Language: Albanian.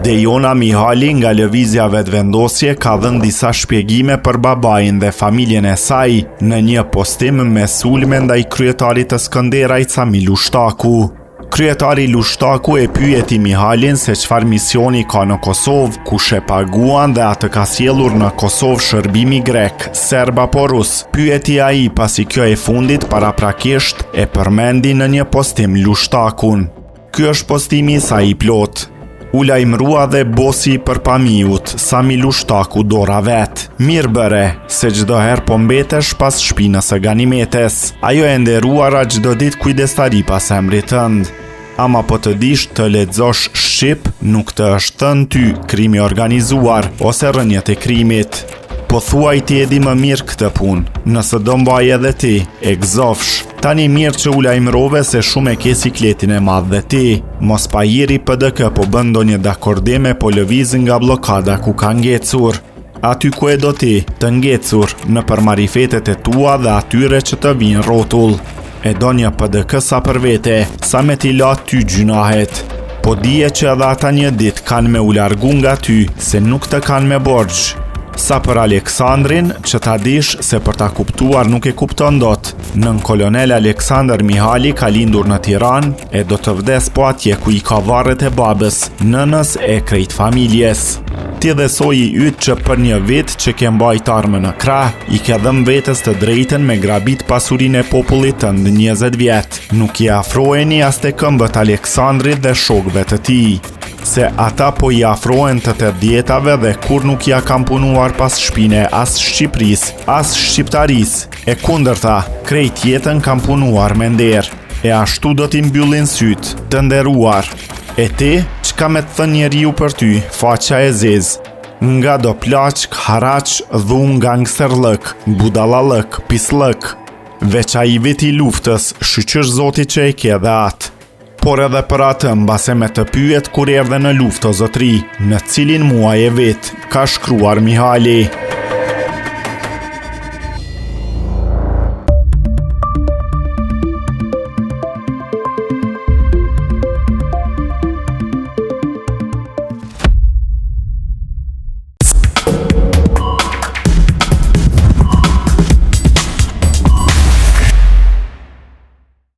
Dejona Mihali nga lëvizja vetëvendosje ka dhënë disa shpjegime për babain dhe familjen e saj në një postim me sulme ndaj kryetarit të Skënderajt Sami Lushtaku. Kryetari Lushtaku e pyeti Mihalin se çfarë misioni ka në Kosovë, kush e paguan dhe atë ka sjellur në Kosovë shërbimi grek, serb apo rus. Pyeti ai pasi kjo e fundit paraprakisht e përmendi në një postim Lushtakun. Ky është postimi i saj i plot. U lajmërua dhe bosi i përpamiut, Sami Lushtaku dora vet. Mirë bëre, se çdo herë po mbetesh pas shpinës së Ganimetes. Ajo e nderuara çdo ditë kujdestari pas emrit tënd. Ama po të dish të lexosh shqip, nuk të është thënë ty krimi organizuar ose rënjet e krimit. Po thuaj ti e di më mirë këtë punë, nëse do mbaj edhe ti, e gëzofsh. Tani mirë që u lajmërove se shumë e ke sikletin e madh dhe ti. Mos pa jeri PDK po bën ndonjë dakordime po lëviz nga bllokada ku ka ngecur. Aty ku e do ti, të ngecur, në për marifetet e tua dhe atyre që të vinë rrotull. E do një PDK sa për vete, sa me t'i la ty gjunahet. Po dije që edhe ata një dit kanë me u largu nga ty, se nuk të kanë me borxh. Sa për Aleksandrin, që ta dish se për ta kuptuar nuk e kupton dot. Nën kolonel Aleksandr Mihali ka lindur në Tiranë e do të vdes po atje ku i ka varret e babës, nënës e krejt familjes. Ti dhe soji yt që për një vit që ke mbajt armën në krah, i ke dhënë vetes të drejtën me grabit pasurinë e popullit tënd 20 vjet. Nuk i afroheni as te këmbët Aleksandrit dhe shokëve të tij, se ata po i afrohen të 80-tave dhe kur nuk ja kam punuar pas shpine as Shqipëris, as shqiptaris. E kundërta, krejt jetën kam punuar me nder. E ashtu do t'i mbyllin syt, të nderuar. E ti, çka me të thënë njeriu për ty, faqa e zez. Nga do plaçk, haraq, dhun, gangsterllëk, budallallëk, pislëk. Veç ai viti luftës, shqyqysh Zoti që e ke dhe atë. Por edhe për atë mbase me të pyet kur erdhe në luftë o zotri, në cilin muaj e vit, ka shkruar Mihali.